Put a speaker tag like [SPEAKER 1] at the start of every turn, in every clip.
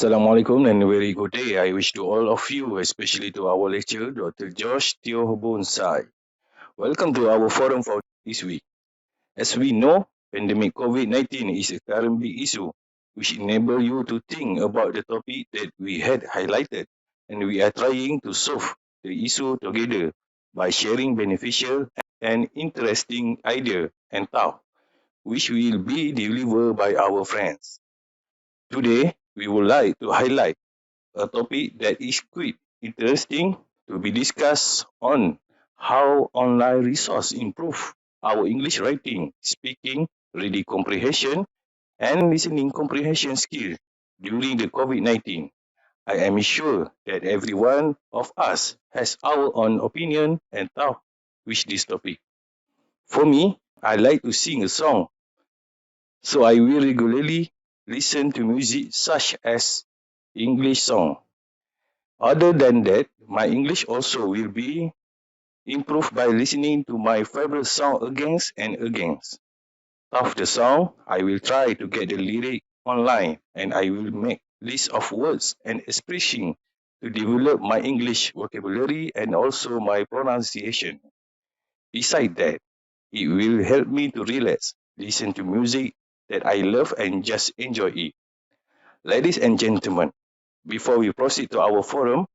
[SPEAKER 1] Assalamualaikum and a very good day. I wish to all of you, especially to our lecturer, Dr.George Teoh Boon. Welcome to our forum for this week. As we know, pandemic COVID-19 is a current big issue which enable you to think about the topic that we had highlighted, and we are trying to solve the issue together by sharing beneficial and interesting idea and thought, which will be delivered by our friends. Today, we would like to highlight a topic that is quite interesting to be discussed on how online resource improve our English writing, speaking, reading comprehension, and listening comprehension skill during the COVID-19. I am sure that every one of us has our own opinion and thought with this topic. For me, I like to sing a song, so I will regularly listen to music such as English song. Other than that, my English also will be improved by listening to my favorite song again and again. Of the song, I will try to get the lyric online and I will make list of words and expression to develop my English vocabulary and also my pronunciation. Besides that, it will help me to relax, listen to music that I love and just enjoy it. Ladies and gentlemen, before we proceed to our forum,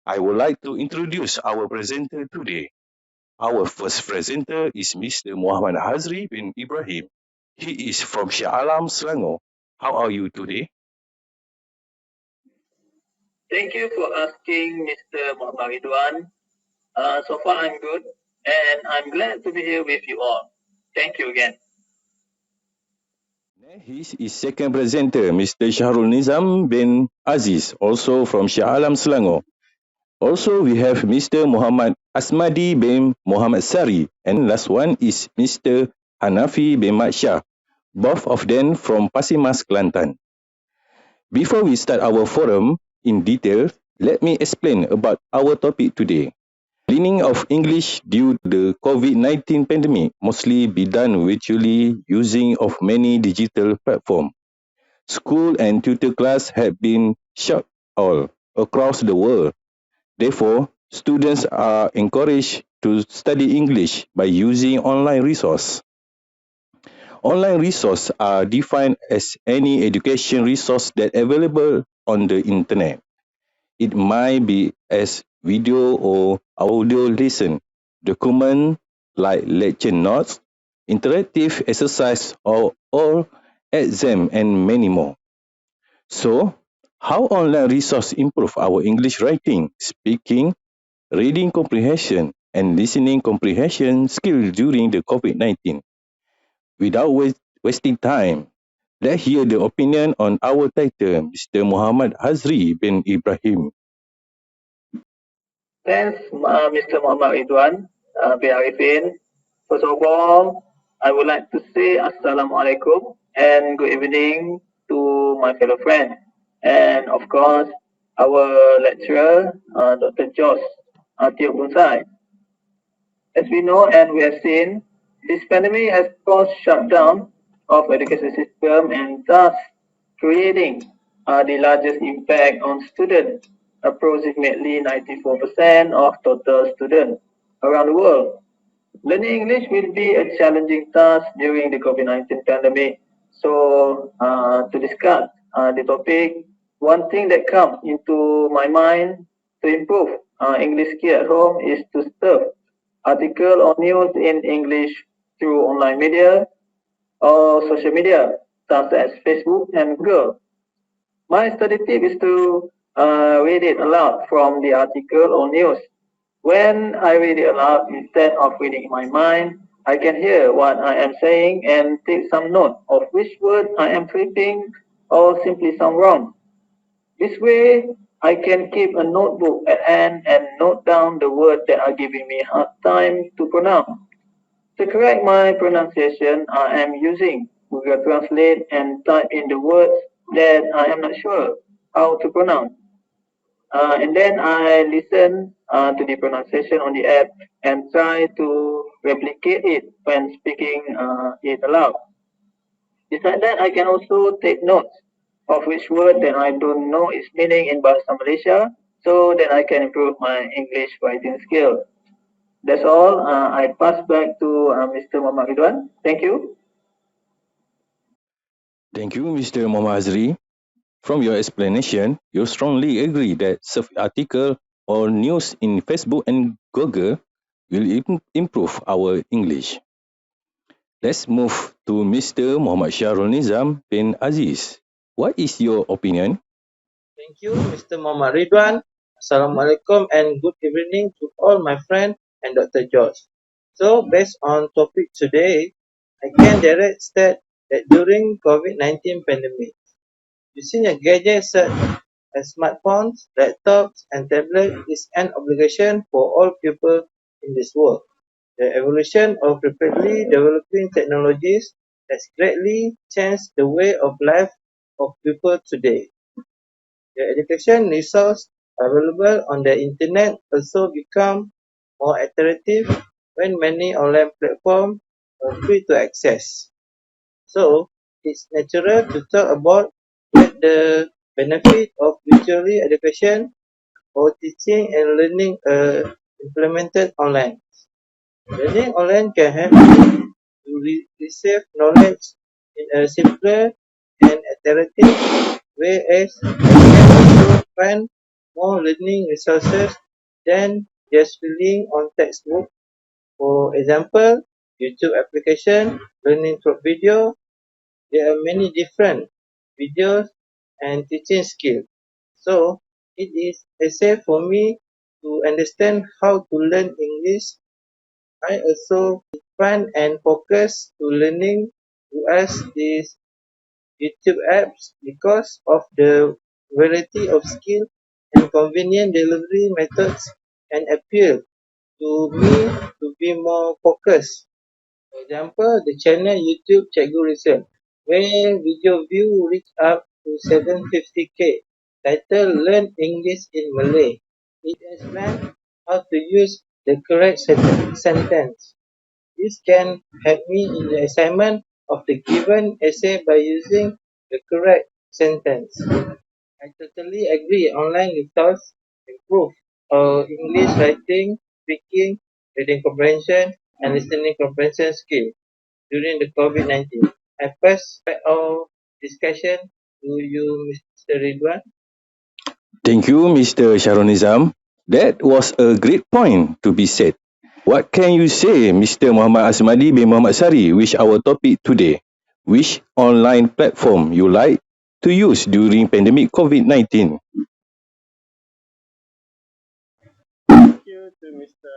[SPEAKER 1] I would like to introduce our presenter today. Our first presenter is Mr. Muhammad Hazri bin Ibrahim. He is from Shah Alam, Selangor. How are you today?
[SPEAKER 2] Thank you for asking, Mr. Muhammad Ridwan. So far, I'm good, and I'm glad to be here with you all. Thank you again.
[SPEAKER 1] He is second presenter, Mr. Shahrul Nizam bin Aziz, also from Shah Alam, Selangor. Also, we have Mr. Muhammad Asmadi bin Muhammad Sari, and last one is Mr. Hanafi bin Mat Shah, both of them from Pasir Mas, Kelantan. Before we start our forum in detail, let me explain about our topic today. Learning of English due to the COVID-19 pandemic mostly be done virtually using of many digital platforms. School and tutor class have been shut all across the world. Therefore, students are encouraged to study English by using online resource. Online resources are defined as any education resource that available on the internet. It might be as video or audio lesson, document like lecture notes, interactive exercise or exam and many more. So, how online resource improve our English writing, speaking, reading comprehension, and listening comprehension skill during the COVID-19? Without wasting time, let's hear the opinion on our title, Mr. Muhammad Hazri bin Ibrahim.
[SPEAKER 2] Thanks, Mr. Muhammad Ridwan bin Arifin. First of all, I would like to say Assalamu alaikum and good evening to my fellow friends. And of course, our lecturer, Dr. George, Teoh. As we know and we have seen, this pandemic has caused shutdown of education system and thus creating the largest impact on students, approximately 94% of total students around the world. Learning English will be a challenging task during the COVID-19 pandemic. So, to discuss the topic, one thing that comes into my mind to improve English skill at home is to serve article or news in English through online media or social media such as Facebook and Google. My study tip is to read it aloud from the article or news. When I read it aloud instead of reading in my mind, I can hear what I am saying and take some note of which word I am tripping or simply sound wrong. This way, I can keep a notebook at hand and note down the words that are giving me a hard time to pronounce. To correct my pronunciation, I am using Google Translate and type in the words that I am not sure how to pronounce. And then I listen to the pronunciation on the app and try to replicate it when speaking it aloud. Besides that, I can also take notes of which word that I don't know its meaning in Bahasa Malaysia so that I can improve my English writing skill. That's all. I pass back to Mr. Muhammad Ridwan. Thank you.
[SPEAKER 1] Thank you, Mr. Muhammad Hazri. From your explanation, you strongly agree that surf article or news in Facebook and Google will improve our English. Let's move to Mr. Muhammad Shahrul Nizam bin Aziz. What is your opinion?
[SPEAKER 3] Thank you, Mr. Muhammad Ridwan. Assalamualaikum and good evening to all my friend and Dr. George. So based on topic today, I can direct state that during COVID-19 pandemic, using a gadget such as smartphones, laptops and tablets is an obligation for all people in this world. The evolution of rapidly developing technologies has greatly changed the way of life of people today. The education resources available on the internet also become more attractive when many online platforms are free to access. So, it's natural to talk about the benefit of virtual education or teaching and learning implemented online. Learning online can help you to receive knowledge in a simpler and interactive way as you can also find more learning resources than just relying on textbook. For example, YouTube application, learning through video, there are many different videos and teaching skills. So, it is essential for me to understand how to learn English. I also find and focus to learning to use these YouTube apps because of the variety of skill and convenient delivery methods and appeal to me to be more focused. For example, the channel YouTube Cikgu Research, where video view reach up to 750k, titled Learn English in Malay. It explains how to use the correct sentence. This can help me in the assignment of the given essay by using the correct sentence. I totally agree online resources improve our English writing, speaking, reading comprehension, and listening comprehension skill during the COVID-19. I pass back our discussion to you, Mr. Ridwan.
[SPEAKER 1] Thank you, Mr. Sharonizam. That was a great point to be said. What can you say, Mr. Muhammad Asmadi bin Muhammad Sari, which our topic today? Which online platform you like to use during pandemic COVID-19?
[SPEAKER 4] Thank you to Mr.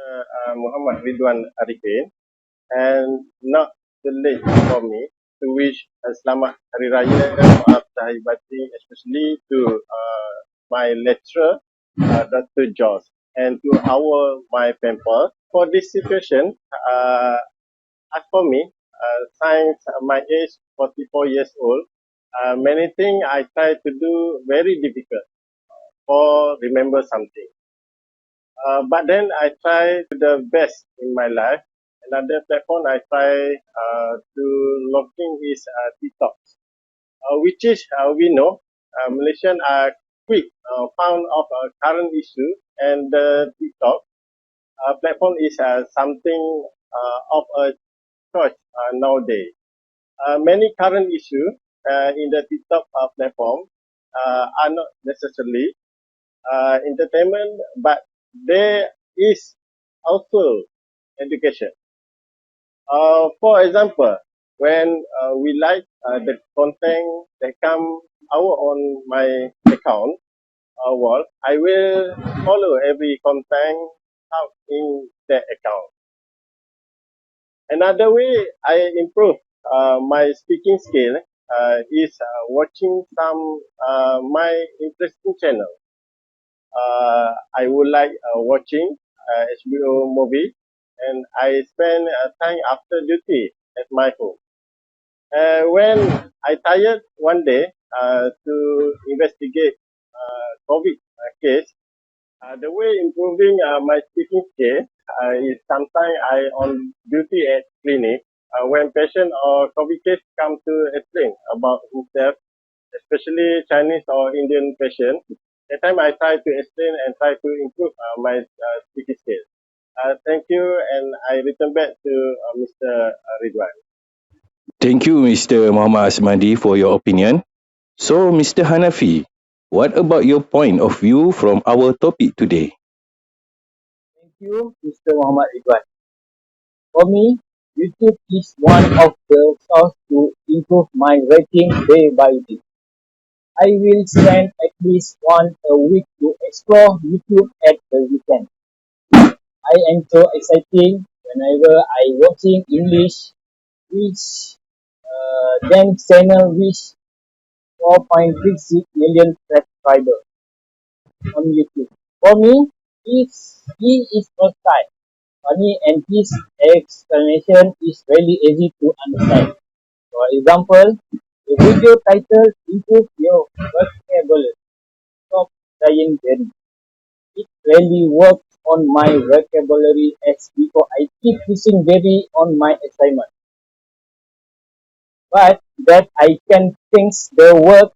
[SPEAKER 4] Muhammad Ridwan Arifin, and not too late for me to wish a selamat Hari Raya Maaf Zahir Batin, especially to my lecturer, Dr. George, and to my pamper. For this situation, as for me, since my age 44 years old, many things I try to do very difficult or remember something. But then I try the best in my life. Another platform I try to looking is TikTok, which is we know Malaysian are quick found of a current issue, and the TikTok platform is something of a choice nowadays. Many current issues in the TikTok platform are not necessarily entertainment, but there is also education. For example, when we like the content that come out on my account wall, I will follow every content out in that account. Another way I improve my speaking skill is watching some my interesting channel. I would like watching HBO movie, and I spend time after duty at my home. When I tired one day to investigate COVID case, the way improving my speaking skill is sometimes I on duty at clinic when patient or COVID case come to explain about himself, especially Chinese or Indian patient. That time I try to explain and try to improve my speaking skills. Thank you, and I return back to Mr. Ridwan.
[SPEAKER 1] Thank you, Mr. Muhammad Asmadi, for your opinion. So, Mr. Hanafi, what about your point of view from our topic today?
[SPEAKER 5] Thank you, Mr. Muhammad Ridwan. For me, YouTube is one of the sources to improve my writing day by day. I will spend at least one a week to explore YouTube at the weekend. I am so exciting whenever I watching English, which then channel which 4.66 million subscribers on YouTube. For me, he is not kind, funny, and his explanation is really easy to understand. For example, the video title improve your vocabulary. Stop saying very. It really works on my vocabulary as before I keep using very on my assignment. But that I can things the world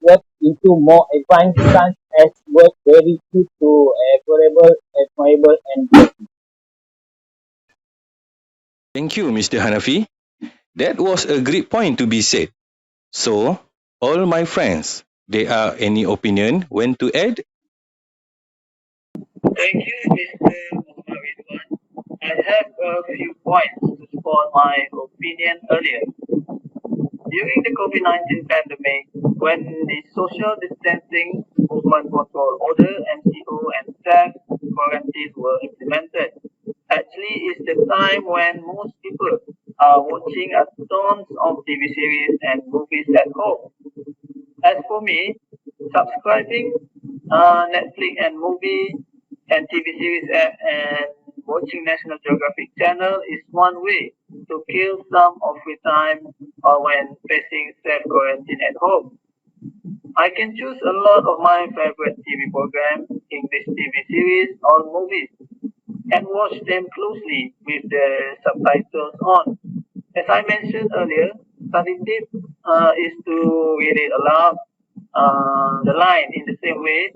[SPEAKER 5] work into more advanced such as work very good to admirable, admirable and good.
[SPEAKER 1] Thank you, Mr. Hanafi. That was a great point to be said. So, all my friends, there are any opinion when to add?
[SPEAKER 2] Thank you, Mr. Muhammad. I have a few points to support my opinion earlier. During the COVID-19 pandemic, when the social distancing, movement control order, MCO, and self-quarantine were implemented, actually is the time when most people are watching a tons of TV series and movies at home. As for me, subscribing Netflix and movie and TV series app and watching National Geographic channel is one way to kill some of free time or when facing self-quarantine at home. I can choose a lot of my favorite TV programs, English TV series or movies and watch them closely with the subtitles on. As I mentioned earlier, study tip is to read it aloud, the line in the same way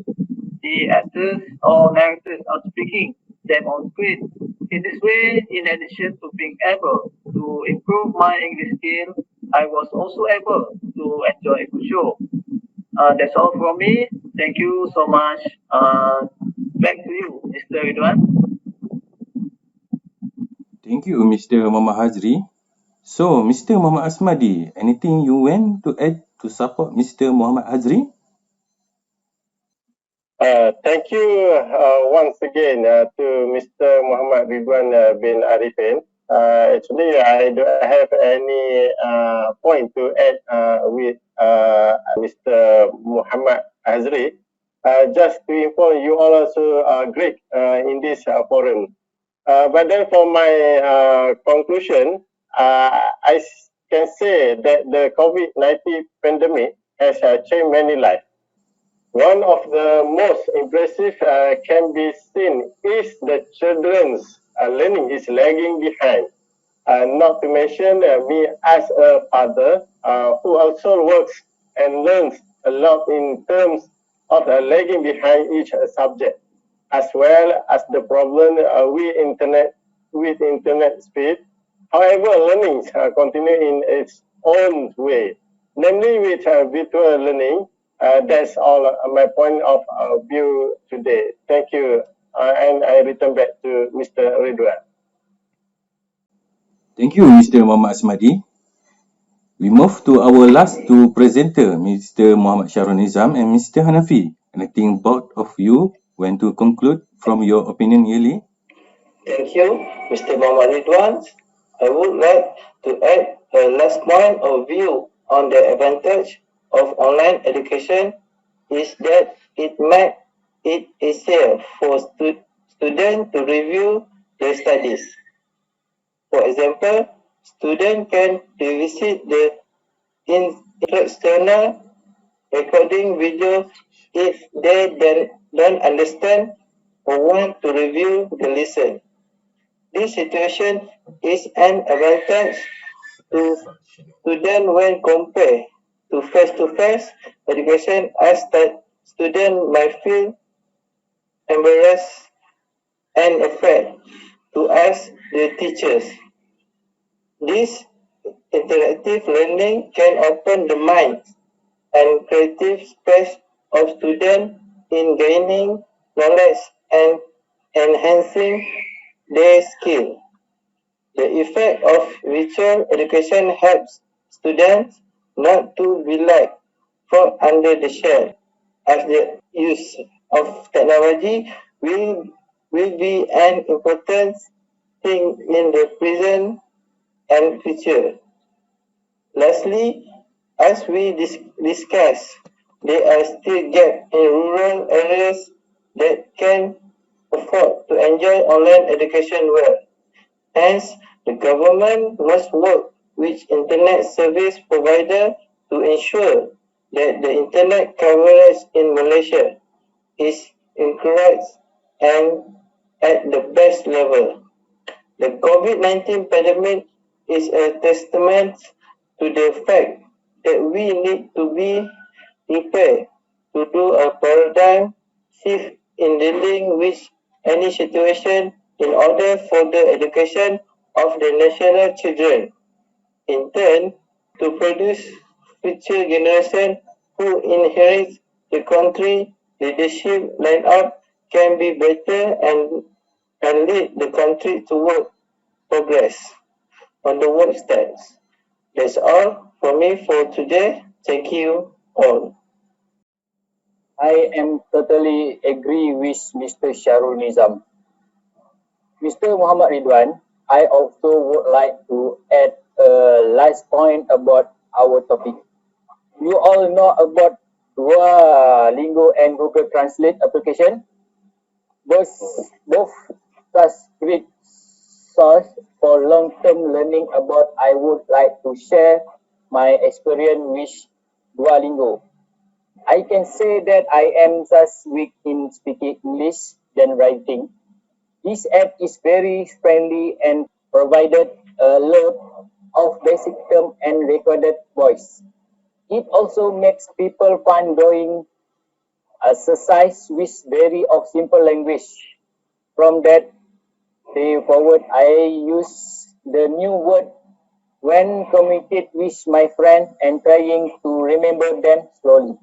[SPEAKER 2] the actors or narrators are speaking them on screen. In this way, in addition to being able to improve my English skill, I was also able to enjoy a good show. That's all from me. Thank you so much. Back to you, Mr. Ridwan.
[SPEAKER 1] Thank you, Mr. Muhammad Hazri. So, Mr. Muhammad Asmadi, anything you want to add to support Mr. Muhammad Hazri?
[SPEAKER 4] Thank you once again to Mr. Muhammad Ridwan bin Arifin. Actually, I don't have any point to add with Mr. Muhammad Hazri. Just to inform you all also great in this forum. But then for my conclusion, I can say that the COVID-19 pandemic has changed many lives. One of the most impressive can be seen is the children's learning is lagging behind. Not to mention me as a father who also works and learns a lot in terms of lagging behind each subject, as well as the problem with internet speed. However, learning continue in its own way, namely with virtual learning. That's all my point of view today. Thank you, and I return back to Mr. Ridwan.
[SPEAKER 1] Thank you, Mr. Muhammad Asmadi. We move to our last two presenter, Mr. Muhammad Shahrul Nizam and Mr. Hanafi. Anything both of you want to conclude from your opinion yearly?
[SPEAKER 2] Thank you, Mr. Muhammad Ridwan. I would like to add a last point of view on the advantage of online education is that it makes it easier for students to review their studies. For example, students can revisit the instructional recording video if they don't understand or want to review the lesson. This situation is an advantage to students when compared to face-to-face education as students might feel embarrassed and afraid to ask the teachers. This interactive learning can open the mind and creative space of students in gaining knowledge and enhancing their skill. The effect of virtual education helps students not to be like fall under the shell, as the use of technology will be an important thing in the present and future. Lastly, as we discussed, there are still gaps in rural areas that can afford to enjoy online education well. Hence, the government must work with internet service provider to ensure that the internet coverage in Malaysia is increased and at the best level. The COVID-19 pandemic is a testament to the fact that we need to be prepared to do a paradigm shift in dealing with any situation in order for the education of the national children. In turn, to produce future generation who inherit the country leadership lineup can be better and lead the country toward progress on the work stats. That's all for me for today. Thank you all.
[SPEAKER 5] I am totally agree with Mr. Sharul Nizam. Mr. Muhammad Ridwan, I also would like to add a last point about our topic. You all know about Duolingo and Google Translate application. Both such great source for long-term learning about I would like to share my experience with Duolingo. I can say that I am just weak in speaking English than writing. This app is very friendly and provided a lot of basic term and recorded voice. It also makes people find doing exercise with very of simple language. From that day forward, I use the new word when communicate with my friend and trying to remember them slowly.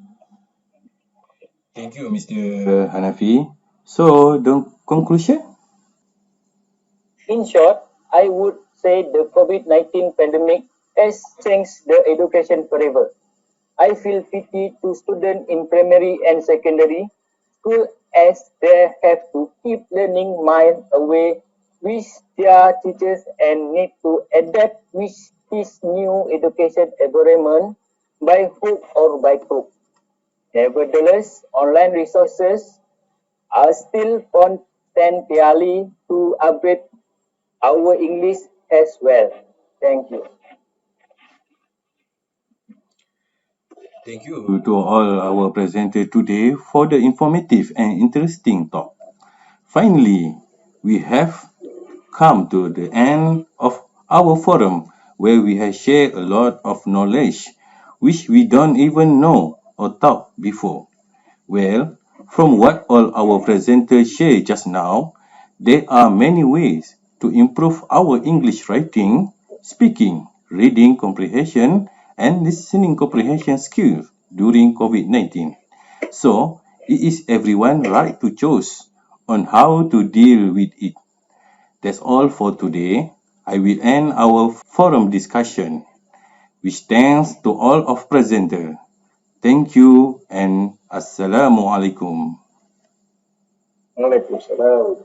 [SPEAKER 1] Thank you, Mr. Hanafi. So, the conclusion?
[SPEAKER 5] In short, I would say the COVID-19 pandemic has changed the education forever. I feel pity to students in primary and secondary school as they have to keep learning miles away with their teachers and need to adapt with this new education environment by hook or by crook. Nevertheless, online resources are still potentially to upgrade our English as well. Thank you.
[SPEAKER 1] Thank you to all our presenters today for the informative and interesting talk. Finally, we have come to the end of our forum where we have shared a lot of knowledge which we don't even know or thought before. Well, from what all our presenters shared just now, there are many ways to improve our English writing, speaking, reading comprehension, and listening comprehension skills during COVID-19. So, it is everyone's right to choose on how to deal with it. That's all for today. I will end our forum discussion, which thanks to all of presenters. Thank you and Assalamualaikum.
[SPEAKER 4] Waalaikumsalam.